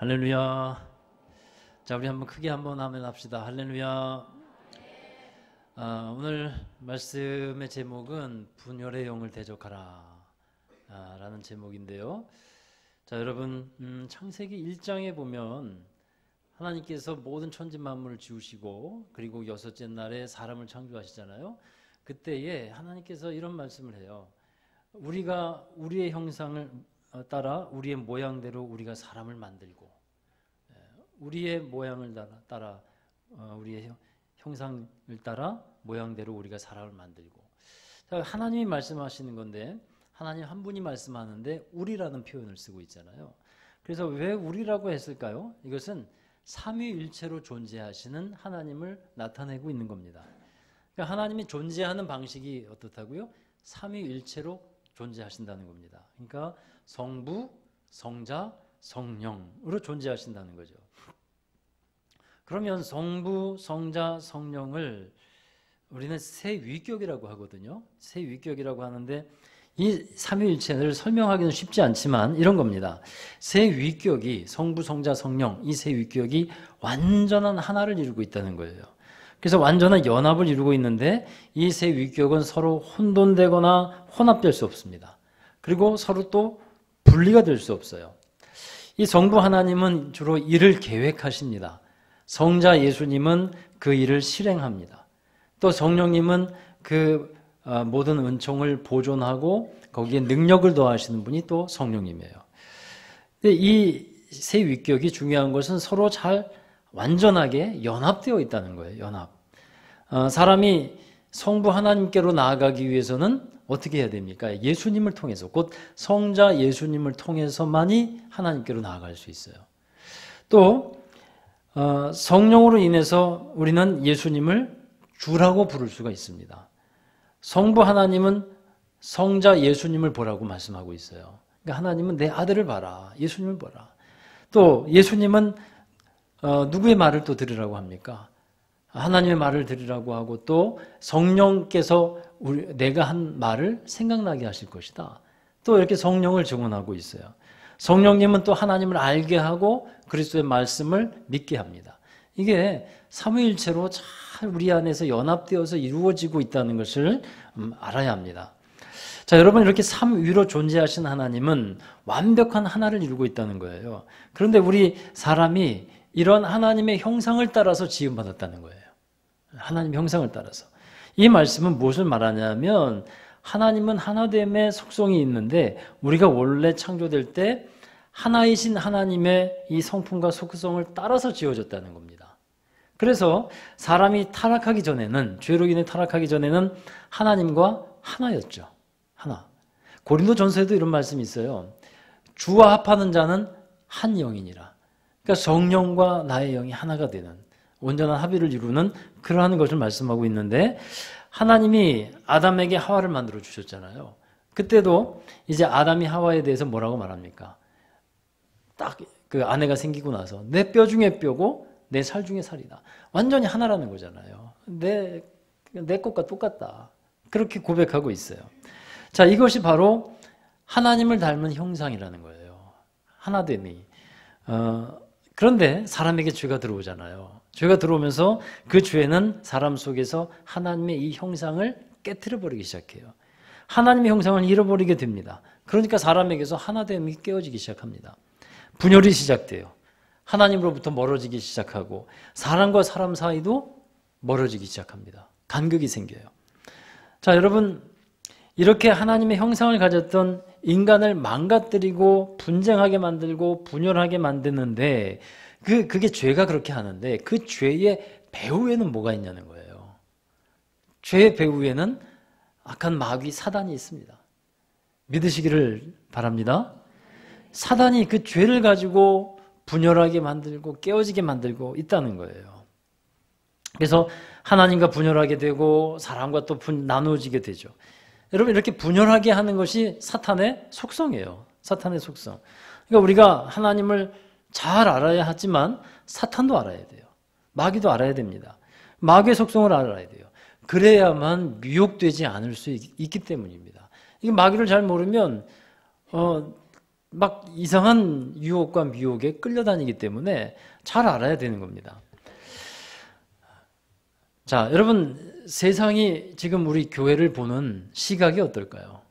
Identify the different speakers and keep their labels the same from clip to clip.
Speaker 1: 할렐루야. 자, 우리 한번 크게 한번 아멘 합시다. 할렐루야. 오늘 말씀의 제목은 분열의 영을 대적하라 라는 제목인데요. 자, 여러분, 창세기 1장에 보면 하나님께서 모든 천지 만물을 지으시고 그리고 여섯째 날에 사람을 창조하시잖아요. 그때에 하나님께서 이런 말씀을 해요. 우리가 우리의 형상을 따라 우리의 모양대로 우리가 사람을 만들고, 우리의 모양을 따라 우리의 형상을 따라 모양대로 우리가 사람을 만들고. 하나님이 말씀하시는 건데, 하나님 한 분이 말씀하는데 우리라는 표현을 쓰고 있잖아요. 그래서 왜 우리라고 했을까요? 이것은 삼위일체로 존재하시는 하나님을 나타내고 있는 겁니다. 그러니까 하나님이 존재하는 방식이 어떻다고요? 삼위일체로 존재하신다는 겁니다. 그러니까 성부, 성자, 성령으로 존재하신다는 거죠. 그러면 성부, 성자, 성령을 우리는 세 위격이라고 하거든요. 세 위격이라고 하는데 이 삼위일체를 설명하기는 쉽지 않지만 이런 겁니다. 세 위격이, 성부, 성자, 성령, 이 세 위격이 완전한 하나를 이루고 있다는 거예요. 그래서 완전한 연합을 이루고 있는데 이 세 위격은 서로 혼돈되거나 혼합될 수 없습니다. 그리고 서로 또 분리가 될 수 없어요. 이 성부 하나님은 주로 일을 계획하십니다. 성자 예수님은 그 일을 실행합니다. 또 성령님은 그 모든 은총을 보존하고 거기에 능력을 더하시는 분이 또 성령님이에요. 이 세 위격이 중요한 것은 서로 잘 완전하게 연합되어 있다는 거예요. 연합. 사람이 성부 하나님께로 나아가기 위해서는 어떻게 해야 됩니까? 예수님을 통해서, 곧 성자 예수님을 통해서만이 하나님께로 나아갈 수 있어요. 또 성령으로 인해서 우리는 예수님을 주라고 부를 수가 있습니다. 성부 하나님은 성자 예수님을 보라고 말씀하고 있어요. 그러니까 하나님은 내 아들을 봐라, 예수님을 보라. 또 예수님은 누구의 말을 또 들으라고 합니까? 하나님의 말을 들으라고 하고, 또 성령께서 내가 한 말을 생각나게 하실 것이다. 또 이렇게 성령을 증언하고 있어요. 성령님은 또 하나님을 알게 하고 그리스도의 말씀을 믿게 합니다. 이게 삼위일체로 잘 우리 안에서 연합되어서 이루어지고 있다는 것을 알아야 합니다. 자, 여러분, 이렇게 삼위로 존재하신 하나님은 완벽한 하나를 이루고 있다는 거예요. 그런데 우리 사람이 이런 하나님의 형상을 따라서 지음받았다는 거예요. 하나님의 형상을 따라서. 이 말씀은 무엇을 말하냐면, 하나님은 하나됨의 속성이 있는데 우리가 원래 창조될 때 하나이신 하나님의 이 성품과 속성을 따라서 지어졌다는 겁니다. 그래서 사람이 타락하기 전에는, 죄로 인해 타락하기 전에는 하나님과 하나였죠. 하나. 고린도전서에도 이런 말씀이 있어요. 주와 합하는 자는 한 영이니라. 그러니까 성령과 나의 영이 하나가 되는, 온전한 합의를 이루는 그러한 것을 말씀하고 있는데, 하나님이 아담에게 하와를 만들어 주셨잖아요. 그때도 이제 아담이 하와에 대해서 뭐라고 말합니까? 딱 그 아내가 생기고 나서 내 뼈 중에 뼈고 내 살 중에 살이다. 완전히 하나라는 거잖아요. 내 것과 똑같다. 그렇게 고백하고 있어요. 자, 이것이 바로 하나님을 닮은 형상이라는 거예요. 하나됨이. 그런데 사람에게 죄가 들어오잖아요. 죄가 들어오면서 그 죄는 사람 속에서 하나님의 이 형상을 깨트려버리기 시작해요. 하나님의 형상을 잃어버리게 됩니다. 그러니까 사람에게서 하나됨이 깨어지기 시작합니다. 분열이 시작돼요. 하나님으로부터 멀어지기 시작하고 사람과 사람 사이도 멀어지기 시작합니다. 간격이 생겨요. 자, 여러분, 이렇게 하나님의 형상을 가졌던 인간을 망가뜨리고 분쟁하게 만들고 분열하게 만드는데, 그게 죄가 그렇게 하는데, 그 죄의 배후에는 뭐가 있냐는 거예요. 죄의 배후에는 악한 마귀 사단이 있습니다. 믿으시기를 바랍니다. 사단이 그 죄를 가지고 분열하게 만들고 깨어지게 만들고 있다는 거예요. 그래서 하나님과 분열하게 되고 사람과 또 나누어지게 되죠. 여러분, 이렇게 분열하게 하는 것이 사탄의 속성이에요. 사탄의 속성. 그러니까 우리가 하나님을 잘 알아야 하지만 사탄도 알아야 돼요. 마귀도 알아야 됩니다. 마귀의 속성을 알아야 돼요. 그래야만 미혹되지 않을 수 있기 때문입니다. 이게 마귀를 잘 모르면 막 이상한 유혹과 미혹에 끌려다니기 때문에 잘 알아야 되는 겁니다. 자, 여러분, 세상이 지금 우리 교회를 보는 시각이 어떨까요?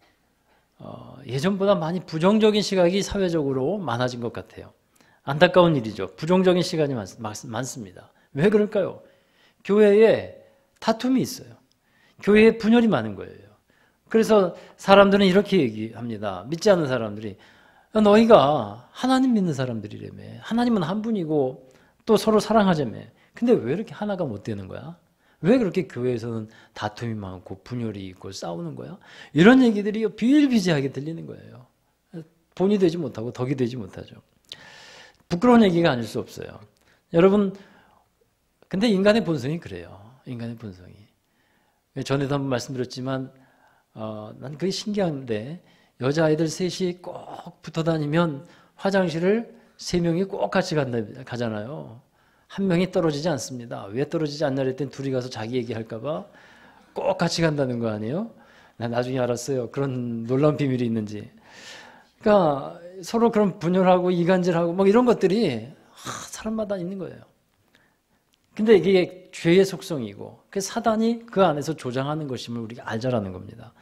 Speaker 1: 예전보다 많이 부정적인 시각이 사회적으로 많아진 것 같아요. 안타까운 일이죠. 부정적인 시각이 많습니다. 왜 그럴까요? 교회에 다툼이 있어요. 교회에 분열이 많은 거예요. 그래서 사람들은 이렇게 얘기합니다. 믿지 않는 사람들이 너희가 하나님 믿는 사람들이라며. 하나님은 한 분이고 또 서로 사랑하자며. 근데 왜 이렇게 하나가 못 되는 거야? 왜 그렇게 교회에서는 다툼이 많고 분열이 있고 싸우는 거야? 이런 얘기들이 비일비재하게 들리는 거예요. 본이 되지 못하고 덕이 되지 못하죠. 부끄러운 얘기가 아닐 수 없어요. 여러분, 근데 인간의 본성이 그래요. 인간의 본성이. 전에도 한번 말씀드렸지만 난 그게 신기한데 여자아이들 셋이 꼭 붙어 다니면 화장실을 세 명이 꼭 같이 가잖아요. 한 명이 떨어지지 않습니다. 왜 떨어지지 않냐 그랬더니 둘이 가서 자기 얘기할까 봐 꼭 같이 간다는 거 아니에요? 난 나중에 알았어요. 그런 놀라운 비밀이 있는지. 그러니까 서로 그런 분열하고 이간질하고 뭐 이런 것들이 사람마다 있는 거예요. 근데 이게 죄의 속성이고 그 사단이 그 안에서 조장하는 것임을 우리가 알자라는 겁니다.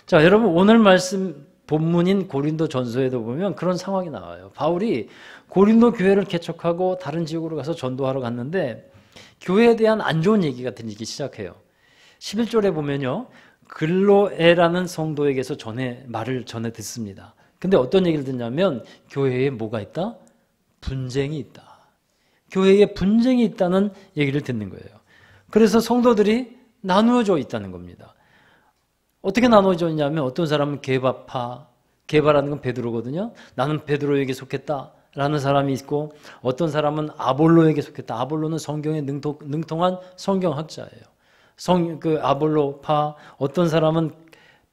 Speaker 1: 자, 여러분 오늘 말씀 본문인 고린도 전서에도 보면 그런 상황이 나와요. 바울이 고린도 교회를 개척하고 다른 지역으로 가서 전도하러 갔는데 교회에 대한 안 좋은 얘기가 들리기 시작해요. 11절에 보면요. 글로에라는 성도에게서 말을 전해 듣습니다. 근데 어떤 얘기를 듣냐면 교회에 뭐가 있다? 분쟁이 있다. 교회에 분쟁이 있다는 얘기를 듣는 거예요. 그래서 성도들이 나누어져 있다는 겁니다. 어떻게 나누어져 있냐면 어떤 사람은 게바파, 게바라는 건 베드로거든요. 나는 베드로에게 속했다라는 사람이 있고 어떤 사람은 아볼로에게 속했다. 아볼로는 성경에 능통한 성경학자예요. 그 아볼로파, 어떤 사람은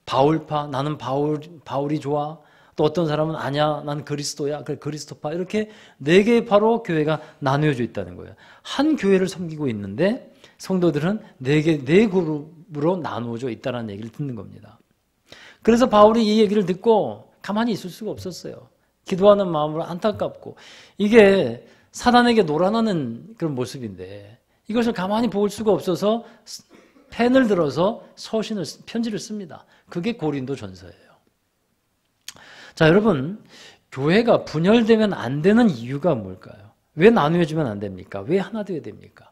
Speaker 1: 바울파, 나는 바울이 좋아. 또 어떤 사람은 아니야, 난 그리스도야, 그리스도파. 이렇게 네 개의 파로 교회가 나누어져 있다는 거예요. 한 교회를 섬기고 있는데 성도들은 네 그룹으로 나누어져 있다는 얘기를 듣는 겁니다. 그래서 바울이 이 얘기를 듣고 가만히 있을 수가 없었어요. 기도하는 마음으로 안타깝고 이게 사단에게 놀아나는 그런 모습인데 이것을 가만히 볼 수가 없어서 펜을 들어서 편지를 씁니다. 그게 고린도 전서예요. 자, 여러분, 교회가 분열되면 안 되는 이유가 뭘까요? 왜 나누어지면 안 됩니까? 왜 하나 되어야 됩니까?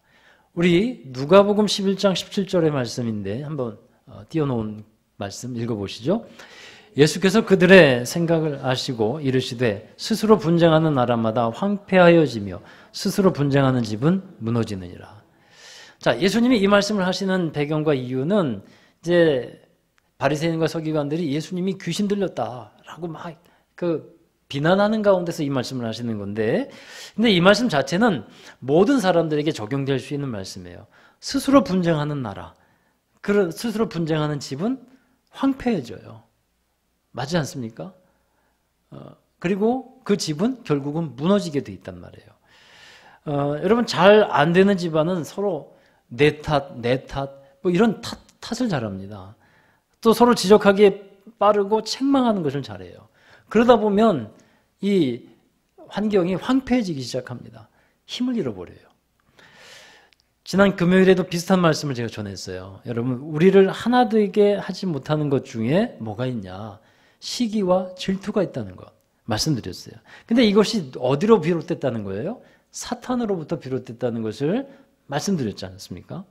Speaker 1: 우리 누가복음 11장 17절의 말씀인데 한번 띄워놓은 말씀 읽어보시죠. 예수께서 그들의 생각을 아시고 이르시되 스스로 분쟁하는 나라마다 황폐하여지며 스스로 분쟁하는 집은 무너지느니라. 자, 예수님이 이 말씀을 하시는 배경과 이유는 이제 바리새인과 서기관들이 예수님이 귀신 들렸다라고 막 비난하는 가운데서 이 말씀을 하시는 건데, 근데 이 말씀 자체는 모든 사람들에게 적용될 수 있는 말씀이에요. 스스로 분쟁하는 나라, 스스로 분쟁하는 집은 황폐해져요. 맞지 않습니까? 그리고 그 집은 결국은 무너지게 돼 있단 말이에요. 여러분 잘 안 되는 집안은 서로 내 탓, 뭐 이런 탓을 잘합니다. 또 서로 지적하기에 빠르고 책망하는 것을 잘해요. 그러다 보면 이 환경이 황폐해지기 시작합니다. 힘을 잃어버려요. 지난 금요일에도 비슷한 말씀을 제가 전했어요. 여러분, 우리를 하나 되게 하지 못하는 것 중에 뭐가 있냐? 시기와 질투가 있다는 것 말씀드렸어요. 근데 이것이 어디로 비롯됐다는 거예요? 사탄으로부터 비롯됐다는 것을 말씀드렸지 않습니까?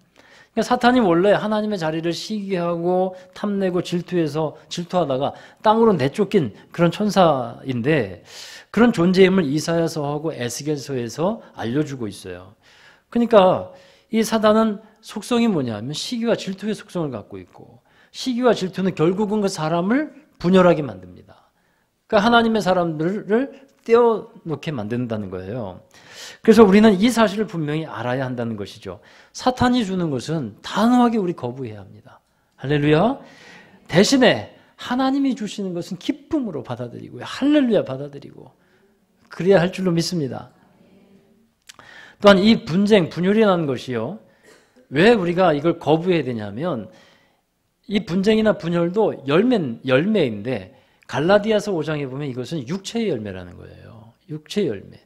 Speaker 1: 그러니까 사탄이 원래 하나님의 자리를 시기하고 탐내고 질투하다가 땅으로 내쫓긴 그런 천사인데 그런 존재임을 이사야서하고 에스겔서에서 알려주고 있어요. 그러니까 이 사단은 속성이 뭐냐면 시기와 질투의 속성을 갖고 있고 시기와 질투는 결국은 그 사람을 분열하게 만듭니다. 그러니까 하나님의 사람들을 떼어놓게 만든다는 거예요. 그래서 우리는 이 사실을 분명히 알아야 한다는 것이죠. 사탄이 주는 것은 단호하게 우리 거부해야 합니다. 할렐루야. 대신에 하나님이 주시는 것은 기쁨으로 받아들이고요. 할렐루야 받아들이고 그래야 할 줄로 믿습니다. 또한 이 분열이라는 것이요. 왜 우리가 이걸 거부해야 되냐면 이 분쟁이나 분열도 열매인데 갈라디아서 5장에 보면 이것은 육체의 열매라는 거예요. 육체의 열매.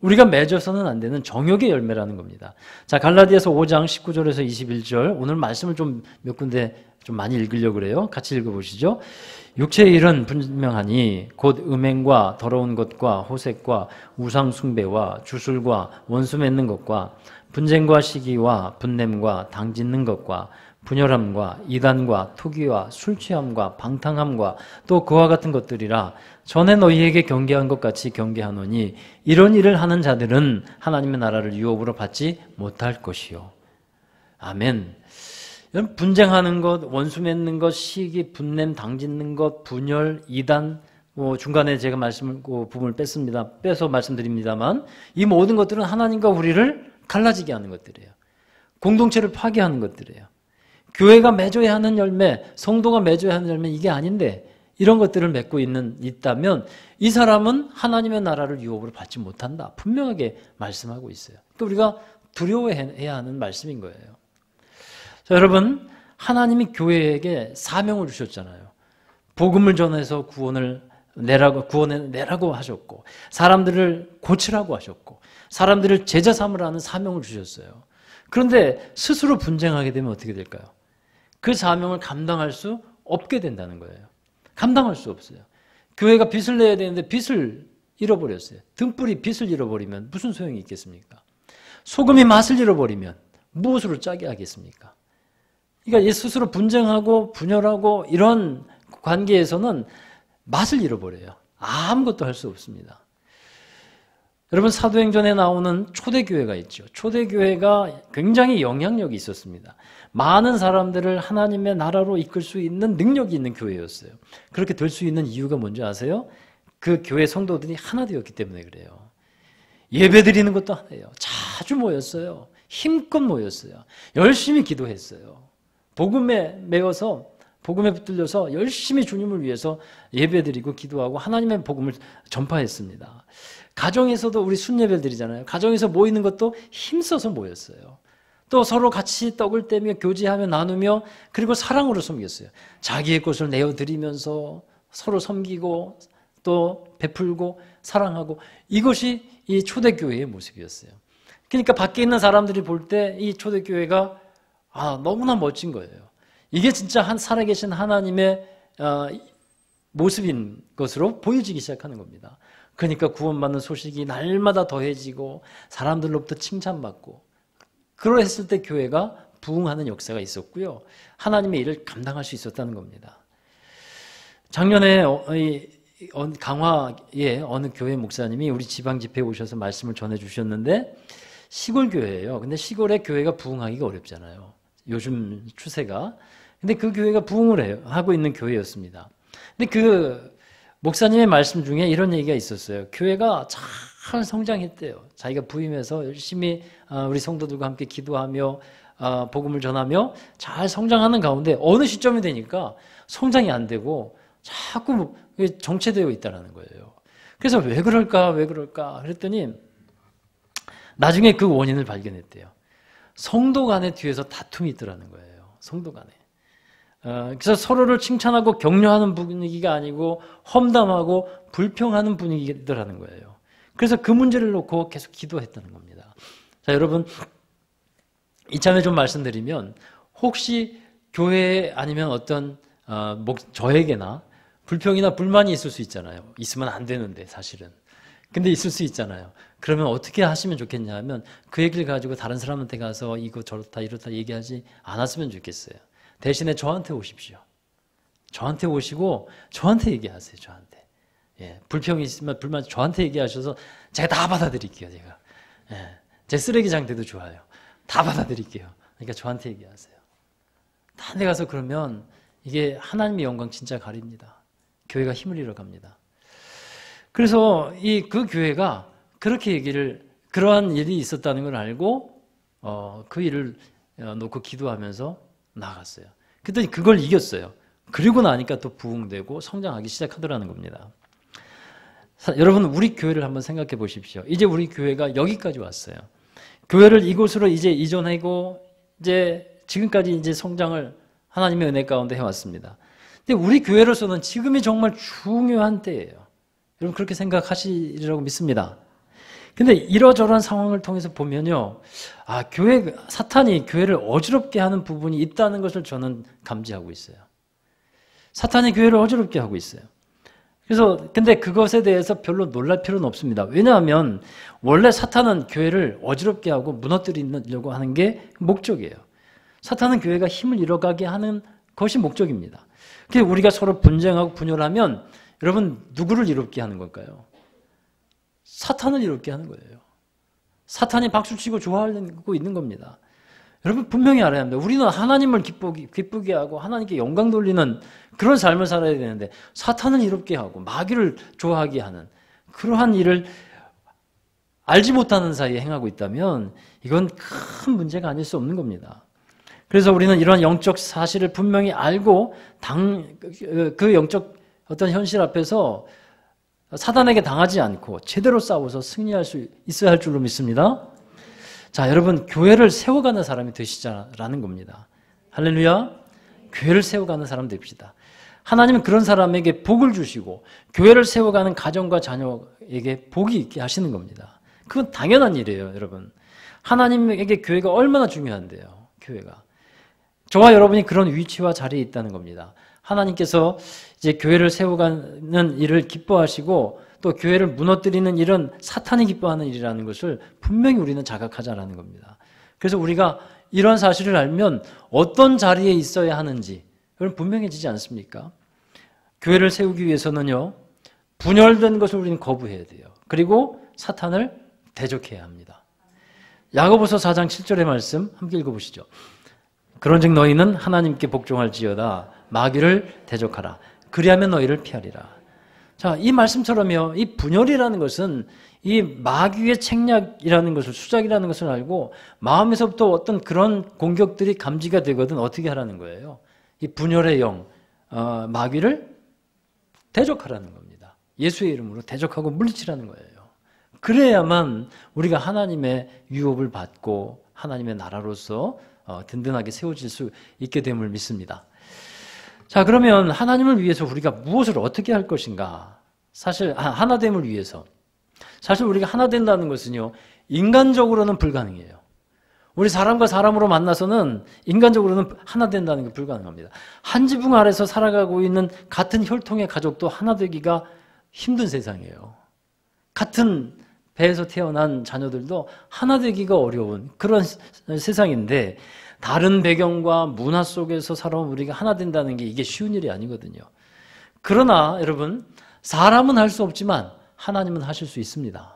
Speaker 1: 우리가 맺어서는 안 되는 정욕의 열매라는 겁니다. 자, 갈라디아서 5장 19절에서 21절. 오늘 말씀을 좀 몇 군데 좀 많이 읽으려고 그래요. 같이 읽어보시죠. 육체의 일은 분명하니 곧 음행과 더러운 것과 호색과 우상 숭배와 주술과 원수 맺는 것과 분쟁과 시기와 분냄과 당짓는 것과 분열함과 이단과 투기와 술취함과 방탕함과 또 그와 같은 것들이라. 전에 너희에게 경계한 것 같이 경계하노니 이런 일을 하는 자들은 하나님의 나라를 유업으로 받지 못할 것이요. 아멘. 분쟁하는 것, 원수 맺는 것, 시기, 분냄, 당짓는 것, 분열, 이단, 중간에 제가 부분을 빼서 말씀드립니다만, 이 모든 것들은 하나님과 우리를 갈라지게 하는 것들이에요. 공동체를 파괴하는 것들이에요. 교회가 맺어야 하는 열매, 성도가 맺어야 하는 열매, 이게 아닌데, 이런 것들을 맺고 있다면, 이 사람은 하나님의 나라를 유업으로 받지 못한다. 분명하게 말씀하고 있어요. 그러니까 우리가 두려워해야 하는 말씀인 거예요. 자, 여러분, 하나님이 교회에게 사명을 주셨잖아요. 복음을 전해서 구원에 내라고 하셨고, 사람들을 고치라고 하셨고, 사람들을 제자 삼으라는 사명을 주셨어요. 그런데 스스로 분쟁하게 되면 어떻게 될까요? 그 사명을 감당할 수 없게 된다는 거예요. 감당할 수 없어요. 교회가 빚을 내야 되는데 빚을 잃어버렸어요. 등불이 빚을 잃어버리면 무슨 소용이 있겠습니까? 소금이 맛을 잃어버리면 무엇으로 짜게 하겠습니까? 그러니까 스스로 분쟁하고 분열하고 이런 관계에서는 맛을 잃어버려요. 아무것도 할 수 없습니다. 여러분, 사도행전에 나오는 초대교회가 있죠. 초대교회가 굉장히 영향력이 있었습니다. 많은 사람들을 하나님의 나라로 이끌 수 있는 능력이 있는 교회였어요. 그렇게 될 수 있는 이유가 뭔지 아세요? 그 교회 성도들이 하나 되었기 때문에 그래요. 예배 드리는 것도 하나예요. 자주 모였어요. 힘껏 모였어요. 열심히 기도했어요. 복음에 매어서, 복음에 붙들려서 열심히 주님을 위해서 예배드리고 기도하고 하나님의 복음을 전파했습니다. 가정에서도 우리 순예배 드리잖아요. 가정에서 모이는 것도 힘써서 모였어요. 또 서로 같이 떡을 떼며 교제하며 나누며 그리고 사랑으로 섬겼어요. 자기의 것을 내어드리면서 서로 섬기고 또 베풀고 사랑하고, 이것이 이 초대교회의 모습이었어요. 그러니까 밖에 있는 사람들이 볼 때 이 초대교회가 너무나 멋진 거예요. 이게 진짜 살아계신 하나님의 모습인 것으로 보여지기 시작하는 겁니다. 그러니까 구원받는 소식이 날마다 더해지고 사람들로부터 칭찬받고, 그러했을 때 교회가 부흥하는 역사가 있었고요. 하나님의 일을 감당할 수 있었다는 겁니다. 작년에 강화의 어느 교회 목사님이 우리 지방 집회에 오셔서 말씀을 전해주셨는데, 시골 교회예요. 근데 시골에 교회가 부흥하기가 어렵잖아요. 요즘 추세가. 근데 그 교회가 부흥을 하고 있는 교회였습니다. 근데 그 목사님의 말씀 중에 이런 얘기가 있었어요. 교회가 잘 성장했대요. 자기가 부임해서 열심히 우리 성도들과 함께 기도하며 복음을 전하며 잘 성장하는 가운데 어느 시점이 되니까 성장이 안 되고 자꾸 정체되어 있다는 거예요. 그래서 왜 그럴까 그랬더니 나중에 그 원인을 발견했대요. 성도 간의 뒤에서 다툼이 있더라는 거예요. 성도 간에. 그래서 서로를 칭찬하고 격려하는 분위기가 아니고 험담하고 불평하는 분위기더라는 거예요. 그래서 그 문제를 놓고 계속 기도했다는 겁니다. 자, 여러분, 이참에 좀 말씀드리면, 혹시 교회에 아니면 어떤 저에게나 불평이나 불만이 있을 수 있잖아요. 있으면 안 되는데 사실은. 근데 있을 수 있잖아요. 그러면 어떻게 하시면 좋겠냐 하면, 그 얘기를 가지고 다른 사람한테 가서 이거 저렇다 이렇다 얘기하지 않았으면 좋겠어요. 대신에 저한테 오십시오. 저한테 오시고 저한테 얘기하세요. 저한테. 불평이 있으면 불만 저한테 얘기하셔서 제가 다 받아드릴게요. 제가. 제 쓰레기장 돼도 좋아요. 다 받아드릴게요. 그러니까 저한테 얘기하세요. 다른 데 가서 그러면 이게 하나님의 영광 진짜 가립니다. 교회가 힘을 잃어갑니다. 그래서 그 교회가 그렇게 그러한 일이 있었다는 걸 알고 그 일을 놓고 기도하면서 나갔어요. 그랬더니 그걸 이겼어요. 그리고 나니까 또 부흥되고 성장하기 시작하더라는 겁니다. 여러분, 우리 교회를 한번 생각해 보십시오. 이제 우리 교회가 여기까지 왔어요. 교회를 이곳으로 이제 이전하고 이제 지금까지 이제 성장을 하나님의 은혜 가운데 해왔습니다. 근데 우리 교회로서는 지금이 정말 중요한 때예요. 여러분 그렇게 생각하시리라고 믿습니다. 근데 이러저러한 상황을 통해서 보면요, 사탄이 교회를 어지럽게 하는 부분이 있다는 것을 저는 감지하고 있어요. 사탄이 교회를 어지럽게 하고 있어요. 근데 그것에 대해서 별로 놀랄 필요는 없습니다. 왜냐하면 원래 사탄은 교회를 어지럽게 하고 무너뜨리려고 하는 게 목적이에요. 사탄은 교회가 힘을 잃어가게 하는 것이 목적입니다. 그래서 우리가 서로 분쟁하고 분열하면 여러분 누구를 이롭게 하는 걸까요? 사탄을 이롭게 하는 거예요. 사탄이 박수치고 좋아하고 있는 겁니다. 여러분 분명히 알아야 합니다. 우리는 하나님을 기쁘게 하고 하나님께 영광 돌리는 그런 삶을 살아야 되는데 사탄을 이롭게 하고 마귀를 좋아하게 하는 그러한 일을 알지 못하는 사이에 행하고 있다면 이건 큰 문제가 아닐 수 없는 겁니다. 그래서 우리는 이런 영적 사실을 분명히 알고 그 영적 어떤 현실 앞에서 사단에게 당하지 않고 제대로 싸워서 승리할 수 있어야 할 줄로 믿습니다. 자, 여러분 교회를 세워가는 사람이 되시자라는 겁니다. 할렐루야. 교회를 세워가는 사람 됩시다. 하나님은 그런 사람에게 복을 주시고 교회를 세워가는 가정과 자녀에게 복이 있게 하시는 겁니다. 그건 당연한 일이에요, 여러분. 하나님에게 교회가 얼마나 중요한데요, 교회가. 저와 여러분이 그런 위치와 자리에 있다는 겁니다. 하나님께서 이제 교회를 세워가는 일을 기뻐하시고 또 교회를 무너뜨리는 일은 사탄이 기뻐하는 일이라는 것을 분명히 우리는 자각하자라는 겁니다. 그래서 우리가 이런 사실을 알면 어떤 자리에 있어야 하는지 그건 분명해지지 않습니까? 교회를 세우기 위해서는요, 분열된 것을 우리는 거부해야 돼요. 그리고 사탄을 대적해야 합니다. 야고보서 4장 7절의 말씀 함께 읽어보시죠. 그런즉 너희는 하나님께 복종할지어다 마귀를 대적하라. 그리하면 너희를 피하리라. 자, 이 말씀처럼요, 이 분열이라는 것은 이 마귀의 책략이라는 것을, 수작이라는 것을 알고 마음에서부터 어떤 그런 공격들이 감지가 되거든 어떻게 하라는 거예요? 이 분열의 영, 마귀를 대적하라는 겁니다. 예수의 이름으로 대적하고 물리치라는 거예요. 그래야만 우리가 하나님의 유업을 받고 하나님의 나라로서 든든하게 세워질 수 있게 됨을 믿습니다. 자, 그러면 하나님을 위해서 우리가 무엇을 어떻게 할 것인가? 사실 하나됨을 위해서. 사실 우리가 하나 된다는 것은요, 인간적으로는 불가능해요. 우리 사람과 사람으로 만나서는 인간적으로는 하나 된다는 게 불가능합니다. 한 지붕 아래서 살아가고 있는 같은 혈통의 가족도 하나 되기가 힘든 세상이에요. 같은 배에서 태어난 자녀들도 하나 되기가 어려운 그런 세상인데 다른 배경과 문화 속에서 살아온 우리가 하나 된다는 게 이게 쉬운 일이 아니거든요. 그러나 여러분, 사람은 할 수 없지만 하나님은 하실 수 있습니다.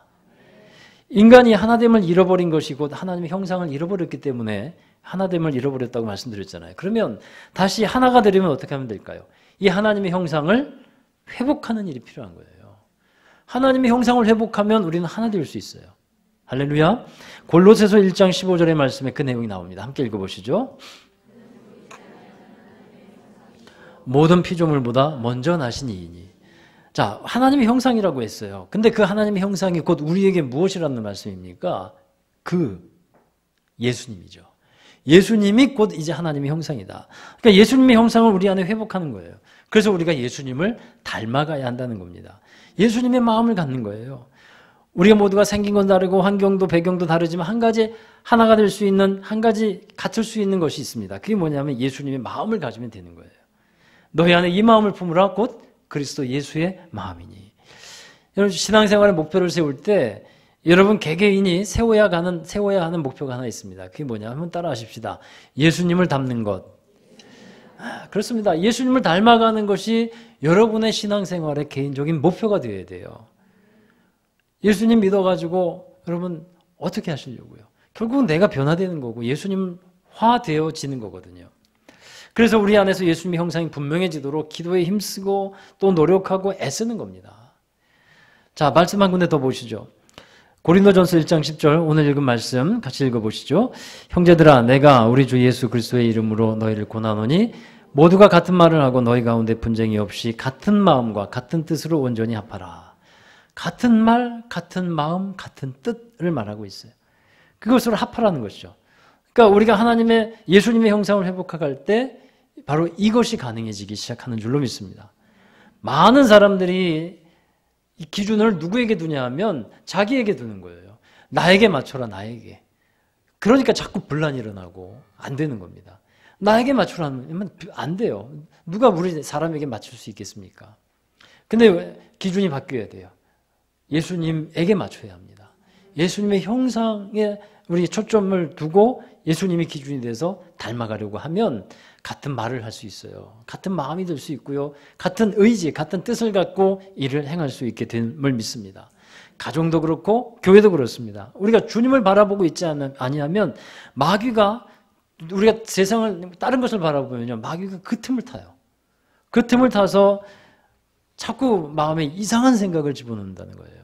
Speaker 1: 인간이 하나됨을 잃어버린 것이 곧 하나님의 형상을 잃어버렸기 때문에 하나됨을 잃어버렸다고 말씀드렸잖아요. 그러면 다시 하나가 되려면 어떻게 하면 될까요? 이 하나님의 형상을 회복하는 일이 필요한 거예요. 하나님의 형상을 회복하면 우리는 하나 될 수 있어요. 할렐루야. 골로새서 1장 15절의 말씀에 그 내용이 나옵니다. 함께 읽어보시죠. 모든 피조물보다 먼저 나신 이이니. 자, 하나님의 형상이라고 했어요. 근데 그 하나님의 형상이 곧 우리에게 무엇이라는 말씀입니까? 예수님이죠. 예수님이 곧 이제 하나님의 형상이다. 그러니까 예수님의 형상을 우리 안에 회복하는 거예요. 그래서 우리가 예수님을 닮아가야 한다는 겁니다. 예수님의 마음을 갖는 거예요. 우리가 모두가 생긴 건 다르고 환경도 배경도 다르지만 한 가지 하나가 될 수 있는, 한 가지 같을 수 있는 것이 있습니다. 그게 뭐냐면 예수님의 마음을 가지면 되는 거예요. 너희 안에 이 마음을 품으라 곧 그리스도 예수의 마음이니. 여러분 신앙생활의 목표를 세울 때 여러분 개개인이 세워야 하는 목표가 하나 있습니다. 그게 뭐냐 하면 따라하십시다. 예수님을 닮는 것. 그렇습니다. 예수님을 닮아가는 것이 여러분의 신앙생활의 개인적인 목표가 되어야 돼요. 예수님 믿어가지고 여러분 어떻게 하시려고요? 결국은 내가 변화되는 거고 예수님화 되어지는 거거든요. 그래서 우리 안에서 예수님의 형상이 분명해지도록 기도에 힘쓰고 또 노력하고 애쓰는 겁니다. 자, 말씀 한 군데 더 보시죠. 고린도전서 1장 10절 오늘 읽은 말씀 같이 읽어보시죠. 형제들아 내가 우리 주 예수 그리스도의 이름으로 너희를 고나노니 모두가 같은 말을 하고 너희 가운데 분쟁이 없이 같은 마음과 같은 뜻으로 온전히 합하라. 같은 말, 같은 마음, 같은 뜻을 말하고 있어요. 그것으로 합하라는 것이죠. 그러니까 우리가 예수님의 형상을 회복할 때 바로 이것이 가능해지기 시작하는 줄로 믿습니다. 많은 사람들이 이 기준을 누구에게 두냐 하면 자기에게 두는 거예요. 나에게 맞춰라, 나에게. 그러니까 자꾸 분란이 일어나고 안 되는 겁니다. 나에게 맞추라면 안 돼요. 누가 우리 사람에게 맞출 수 있겠습니까? 근데 기준이 바뀌어야 돼요. 예수님에게 맞춰야 합니다. 예수님의 형상에 우리 초점을 두고 예수님이 기준이 돼서 닮아가려고 하면 같은 말을 할 수 있어요. 같은 마음이 들 수 있고요. 같은 의지, 같은 뜻을 갖고 일을 행할 수 있게 됨을 믿습니다. 가정도 그렇고 교회도 그렇습니다. 우리가 주님을 바라보고 있지 아니하면 마귀가 우리가 세상을 다른 것을 바라보면요. 마귀가 그 틈을 타요. 그 틈을 타서 자꾸 마음에 이상한 생각을 집어넣는다는 거예요.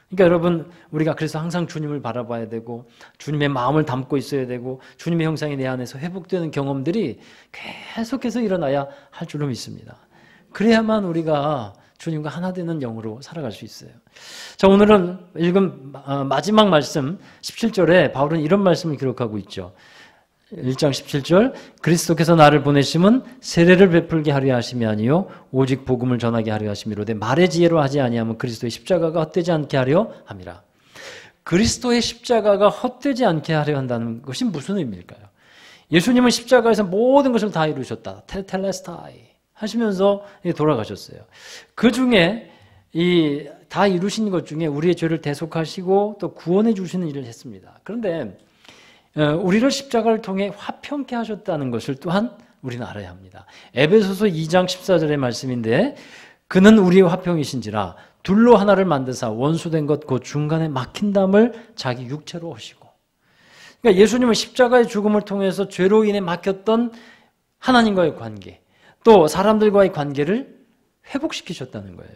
Speaker 1: 그러니까 여러분 우리가 그래서 항상 주님을 바라봐야 되고 주님의 마음을 담고 있어야 되고 주님의 형상이 내 안에서 회복되는 경험들이 계속해서 일어나야 할 줄로 믿습니다. 그래야만 우리가 주님과 하나 되는 영으로 살아갈 수 있어요. 자, 오늘은 읽은 마지막 말씀 17절에 바울은 이런 말씀을 기록하고 있죠. 1장 17절 그리스도께서 나를 보내심은 세례를 베풀게 하려 하심이 아니요 오직 복음을 전하게 하려 하심이로되 말의 지혜로 하지 아니하면 그리스도의 십자가가 헛되지 않게 하려 함이라. 그리스도의 십자가가 헛되지 않게 하려 한다는 것이 무슨 의미일까요? 예수님은 십자가에서 모든 것을 다 이루셨다. 텔레스타이 하시면서 돌아가셨어요. 그 중에 이 다 이루신 것 중에 우리의 죄를 대속하시고 또 구원해 주시는 일을 했습니다. 그런데 우리를 십자가를 통해 화평케 하셨다는 것을 또한 우리는 알아야 합니다. 에베소서 2장 14절의 말씀인데 그는 우리의 화평이신지라 둘로 하나를 만드사 원수된 것 곧 중간에 막힌 담을 자기 육체로 하시고. 그러니까 예수님은 십자가의 죽음을 통해서 죄로 인해 막혔던 하나님과의 관계 또 사람들과의 관계를 회복시키셨다는 거예요.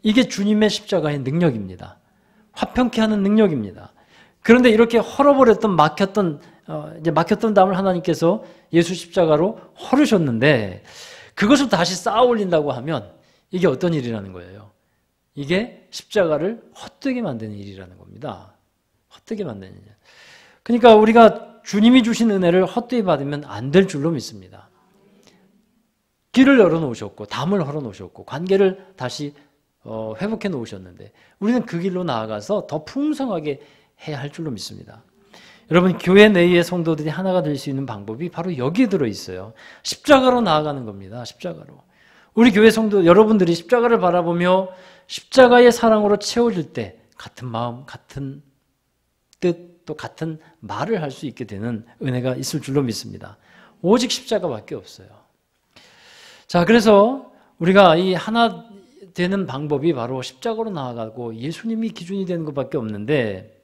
Speaker 1: 이게 주님의 십자가의 능력입니다. 화평케 하는 능력입니다. 그런데 이렇게 헐어버렸던 막혔던 담을 하나님께서 예수 십자가로 헐으셨는데 그것을 다시 쌓아 올린다고 하면 이게 어떤 일이라는 거예요? 이게 십자가를 헛되게 만드는 일이라는 겁니다. 헛되게 만드는 일. 그러니까 우리가 주님이 주신 은혜를 헛되이 받으면 안 될 줄로 믿습니다. 길을 열어놓으셨고 담을 헐어놓으셨고 관계를 다시 회복해 놓으셨는데 우리는 그 길로 나아가서 더 풍성하게 해야 할 줄로 믿습니다. 여러분 교회 내의 성도들이 하나가 될 수 있는 방법이 바로 여기에 들어있어요. 십자가로 나아가는 겁니다. 십자가로. 우리 교회 성도 여러분들이 십자가를 바라보며 십자가의 사랑으로 채워질 때 같은 마음, 같은 뜻, 또 같은 말을 할 수 있게 되는 은혜가 있을 줄로 믿습니다. 오직 십자가밖에 없어요. 자, 그래서 우리가 이 하나 되는 방법이 바로 십자가로 나아가고 예수님이 기준이 되는 것밖에 없는데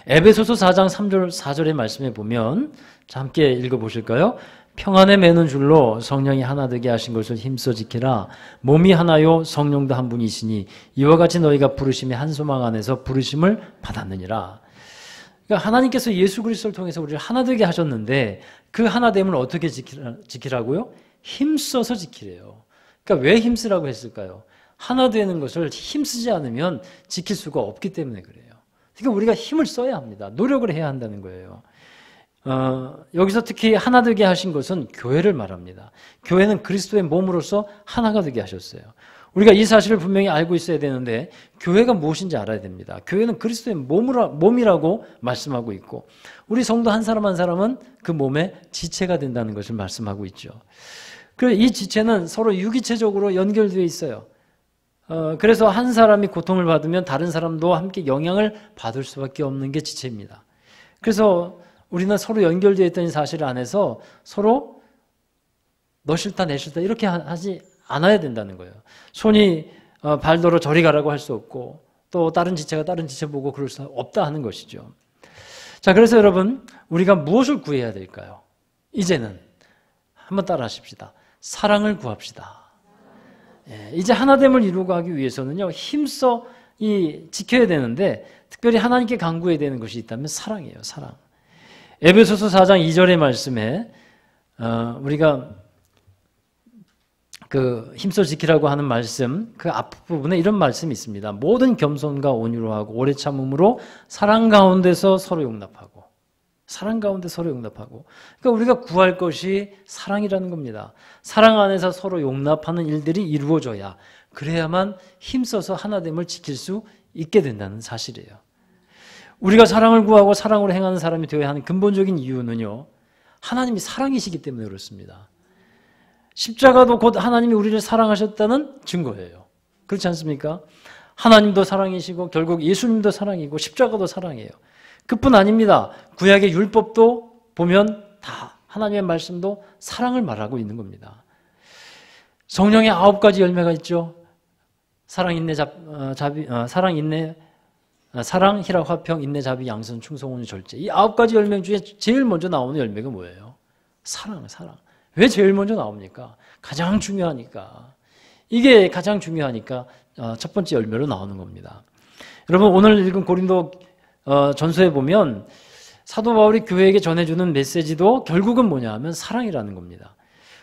Speaker 1: 에베소서 4장 3절 4절의 말씀에 보면 자, 함께 읽어보실까요? 평안에 매는 줄로 성령이 하나 되게 하신 것을 힘써 지키라. 몸이 하나요 성령도 한 분이시니 이와 같이 너희가 부르심의 한 소망 안에서 부르심을 받았느니라. 그러니까 하나님께서 예수 그리스도를 통해서 우리를 하나 되게 하셨는데 그 하나됨을 어떻게 지키라고요? 힘써서 지키래요. 그러니까 왜 힘쓰라고 했을까요? 하나 되는 것을 힘쓰지 않으면 지킬 수가 없기 때문에 그래요. 그러니까 우리가 힘을 써야 합니다. 노력을 해야 한다는 거예요. 여기서 특히 하나 되게 하신 것은 교회를 말합니다. 교회는 그리스도의 몸으로서 하나가 되게 하셨어요. 우리가 이 사실을 분명히 알고 있어야 되는데 교회가 무엇인지 알아야 됩니다. 교회는 그리스도의 몸이라고 말씀하고 있고 우리 성도 한 사람 한 사람은 그 몸의 지체가 된다는 것을 말씀하고 있죠. 그리고 이 지체는 서로 유기체적으로 연결되어 있어요. 그래서 한 사람이 고통을 받으면 다른 사람도 함께 영향을 받을 수밖에 없는 게 지체입니다. 그래서 우리는 서로 연결되어 있다는 사실 안에서 서로 너 싫다 내 싫다 이렇게 하지 않아야 된다는 거예요. 손이 발더러 저리 가라고 할 수 없고 또 다른 지체가 다른 지체 보고 그럴 수 없다 하는 것이죠. 자, 그래서 여러분 우리가 무엇을 구해야 될까요? 이제는 한번 따라 하십시다. 사랑을 구합시다. 이제 하나됨을 이루고 하기 위해서는요 힘써 지켜야 되는데 특별히 하나님께 간구해야 되는 것이 있다면 사랑이에요. 사랑. 에베소서 4장 2절의 말씀에 우리가 그 힘써 지키라고 하는 말씀 그 앞부분에 이런 말씀이 있습니다. 모든 겸손과 온유로 하고 오래 참음으로 사랑 가운데서 서로 용납하고 사랑 가운데 서로 용납하고. 그러니까 우리가 구할 것이 사랑이라는 겁니다. 사랑 안에서 서로 용납하는 일들이 이루어져야, 그래야만 힘써서 하나됨을 지킬 수 있게 된다는 사실이에요. 우리가 사랑을 구하고 사랑으로 행하는 사람이 되어야 하는 근본적인 이유는요, 하나님이 사랑이시기 때문에 그렇습니다. 십자가도 곧 하나님이 우리를 사랑하셨다는 증거예요. 그렇지 않습니까? 하나님도 사랑이시고 결국 예수님도 사랑이고 십자가도 사랑이에요. 그뿐 아닙니다. 구약의 율법도 보면 다 하나님의 말씀도 사랑을 말하고 있는 겁니다. 성령의 9가지 열매가 있죠. 사랑, 인내, 사랑, 희락, 화평, 인내, 자비, 양선, 충성, 온유, 절제. 이 9가지 열매 중에 제일 먼저 나오는 열매가 뭐예요? 사랑, 사랑. 왜 제일 먼저 나옵니까? 가장 중요하니까. 이게 가장 중요하니까 첫 번째 열매로 나오는 겁니다. 여러분, 오늘 읽은 고린도 전서에 보면 사도 바울이 교회에게 전해주는 메시지도 결국은 뭐냐 하면 사랑이라는 겁니다.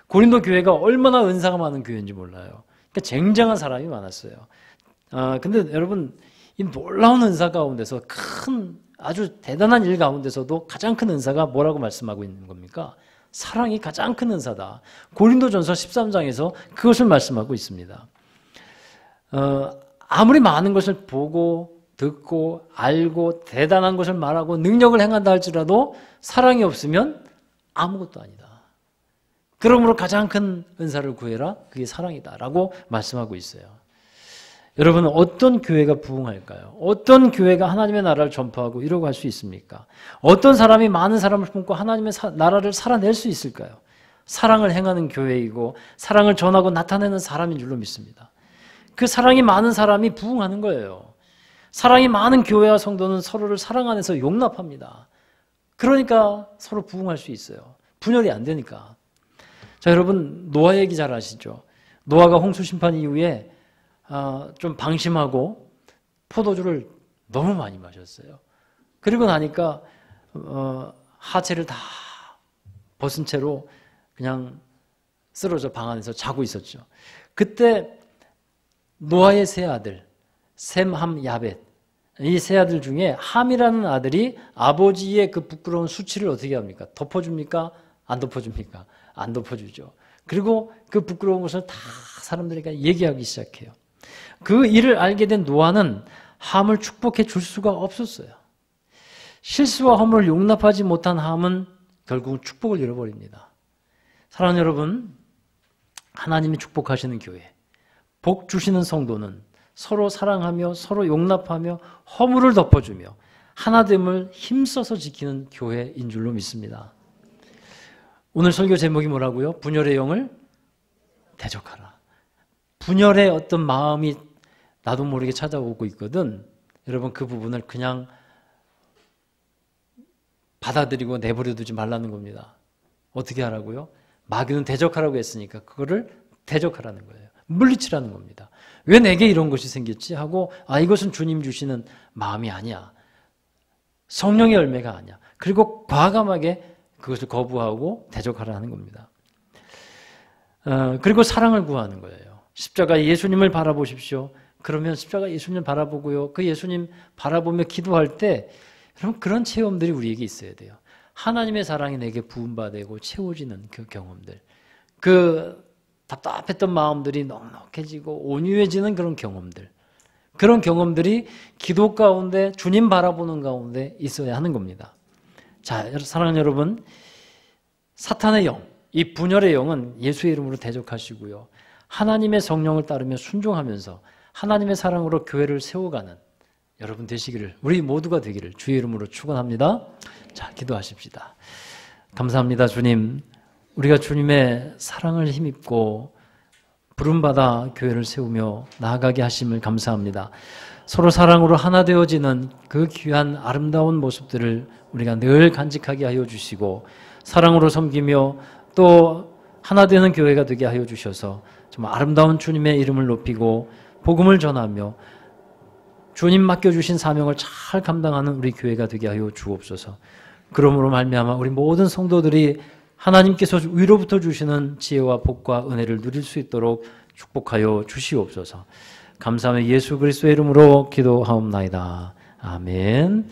Speaker 1: 고린도 교회가 얼마나 은사가 많은 교회인지 몰라요. 그러니까 쟁쟁한 사람이 많았어요. 근데 여러분, 이 놀라운 은사 가운데서 아주 대단한 일 가운데서도 가장 큰 은사가 뭐라고 말씀하고 있는 겁니까? 사랑이 가장 큰 은사다. 고린도전서 13장에서 그것을 말씀하고 있습니다. 아무리 많은 것을 보고 듣고 알고 대단한 것을 말하고 능력을 행한다 할지라도 사랑이 없으면 아무것도 아니다. 그러므로 가장 큰 은사를 구해라. 그게 사랑이다라고 말씀하고 있어요. 여러분, 어떤 교회가 부흥할까요? 어떤 교회가 하나님의 나라를 전파하고 이러고 할 수 있습니까? 어떤 사람이 많은 사람을 품고 하나님의 나라를 살아낼 수 있을까요? 사랑을 행하는 교회이고 사랑을 전하고 나타내는 사람인 줄로 믿습니다. 그 사랑이 많은 사람이 부흥하는 거예요. 사랑이 많은 교회와 성도는 서로를 사랑 안에서 용납합니다. 그러니까 서로 부흥할 수 있어요. 분열이 안 되니까. 자, 여러분, 노아 얘기 잘 아시죠? 노아가 홍수 심판 이후에 좀 방심하고 포도주를 너무 많이 마셨어요. 그리고 나니까 하체를 다 벗은 채로 그냥 쓰러져 방 안에서 자고 있었죠. 그때 노아의 세 아들 셈, 함, 야벳, 이 세 아들 중에 함이라는 아들이 아버지의 그 부끄러운 수치를 어떻게 합니까? 덮어줍니까? 안 덮어줍니까? 안 덮어주죠. 그리고 그 부끄러운 것을 다 사람들에게 얘기하기 시작해요. 그 일을 알게 된 노아는 함을 축복해 줄 수가 없었어요. 실수와 허물을 용납하지 못한 함은 결국 축복을 잃어버립니다. 사랑하는 여러분, 하나님이 축복하시는 교회, 복 주시는 성도는 서로 사랑하며 서로 용납하며 허물을 덮어주며 하나됨을 힘써서 지키는 교회인 줄로 믿습니다. 오늘 설교 제목이 뭐라고요? 분열의 영을 대적하라. 분열의 어떤 마음이 나도 모르게 찾아오고 있거든. 여러분, 그 부분을 그냥 받아들이고 내버려 두지 말라는 겁니다. 어떻게 하라고요? 마귀는 대적하라고 했으니까 그거를 대적하라는 거예요. 물리치라는 겁니다. 왜 내게 이런 것이 생겼지? 하고 이것은 주님 주시는 마음이 아니야. 성령의 열매가 아니야. 그리고 과감하게 그것을 거부하고 대적하라는 겁니다. 그리고 사랑을 구하는 거예요. 십자가 예수님을 바라보십시오. 그러면 십자가 예수님을 바라보고요. 그 예수님 바라보며 기도할 때 여러분, 그런 체험들이 우리에게 있어야 돼요. 하나님의 사랑이 내게 부음받고 채워지는 그 경험들. 그 답답했던 마음들이 넉넉해지고 온유해지는 그런 경험들. 그런 경험들이 기도 가운데 주님 바라보는 가운데 있어야 하는 겁니다. 자, 사랑하는 여러분, 사탄의 영, 이 분열의 영은 예수의 이름으로 대적하시고요. 하나님의 성령을 따르며 순종하면서 하나님의 사랑으로 교회를 세워가는 여러분 되시기를, 우리 모두가 되기를 주의 이름으로 축원합니다. 자, 기도하십시다. 감사합니다, 주님. 우리가 주님의 사랑을 힘입고 부름받아 교회를 세우며 나아가게 하심을 감사합니다. 서로 사랑으로 하나 되어지는 그 귀한 아름다운 모습들을 우리가 늘 간직하게 하여 주시고 사랑으로 섬기며 또 하나 되는 교회가 되게 하여 주셔서 정말 아름다운 주님의 이름을 높이고 복음을 전하며 주님 맡겨주신 사명을 잘 감당하는 우리 교회가 되게 하여 주옵소서. 그러므로 말미암아 우리 모든 성도들이 하나님께서 위로부터 주시는 지혜와 복과 은혜를 누릴 수 있도록 축복하여 주시옵소서. 감사하며 예수 그리스도의 이름으로 기도하옵나이다. 아멘.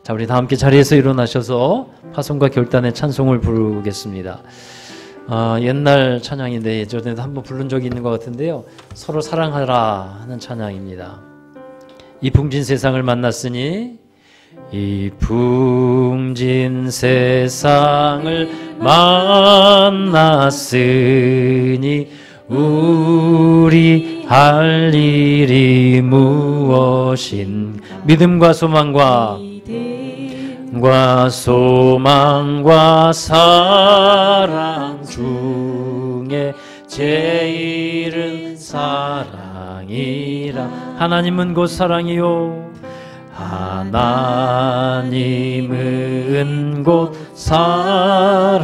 Speaker 1: 자, 우리 다 함께 자리에서 일어나셔서 파송과 결단의 찬송을 부르겠습니다. 옛날 찬양인데 예전에도 한번 부른 적이 있는 것 같은데요. 서로 사랑하라 하는 찬양입니다. 이 풍진 세상을 만났으니, 이 풍진 세상을 만났으니 우리 할 일이 무엇인, 믿음과 소망과 사랑 중에 제일은 사랑이라. 하나님은 곧 사랑이요, 하나님은 곧 사랑이요,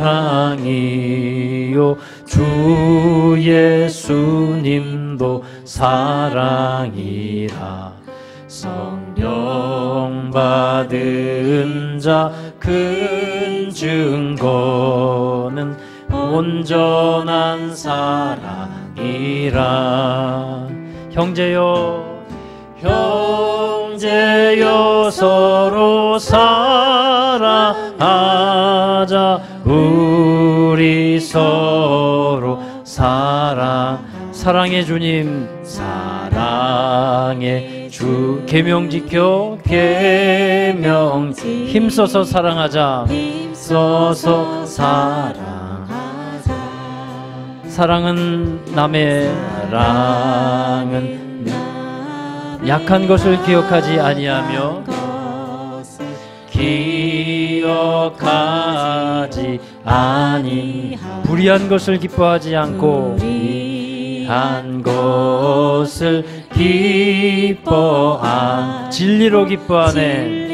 Speaker 1: 주 예수님도 사랑이라. 성령 받은 자 큰 증거는 온전한 사랑이라. 형제여 서로 사랑하자. 우리 서로 사랑의 주님, 사랑의 주 계명 지켜, 계명 힘써서 사랑하자. 힘써서 사랑하자. 사랑은 약한 것을 기억하지 아니하며, 불의한 것을 기뻐하지 않고, 한 것을 진리로 기뻐하네.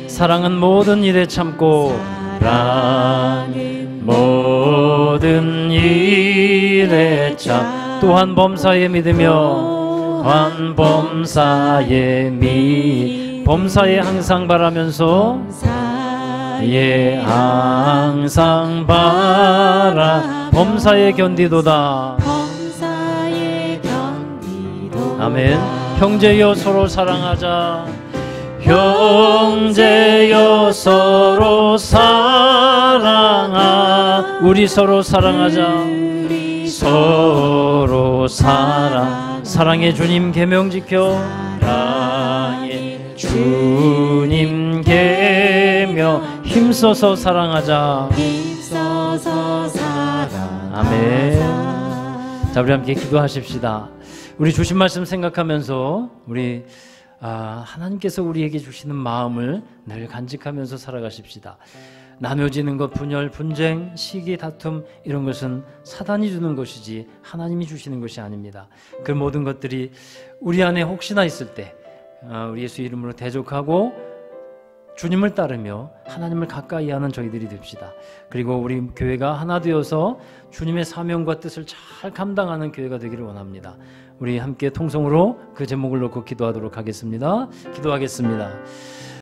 Speaker 1: 사랑은 모든 일에 참고, 모든 일에 참, 또한 범사에 믿으며, 범사에 항상 바라면서, 항상 범사에 견디도다. 아멘. 형제여 서로 사랑하자. 형제여 서로 우리 서로 사랑하자. 서로 사랑의 주님 계명 지켜, 사랑의 주님 계명 힘써서 사랑하자. 아멘. 자, 우리 함께 기도하십시다. 우리 주신 말씀 생각하면서 우리 하나님께서 우리에게 주시는 마음을 늘 간직하면서 살아가십시다. 나눠지는 것, 분열, 분쟁, 시기, 다툼, 이런 것은 사단이 주는 것이지 하나님이 주시는 것이 아닙니다. 그 모든 것들이 우리 안에 혹시나 있을 때 우리 예수 이름으로 대적하고 주님을 따르며 하나님을 가까이 하는 저희들이 됩시다. 그리고 우리 교회가 하나 되어서 주님의 사명과 뜻을 잘 감당하는 교회가 되기를 원합니다. 우리 함께 통성으로 그 제목을 놓고 기도하도록 하겠습니다. 기도하겠습니다.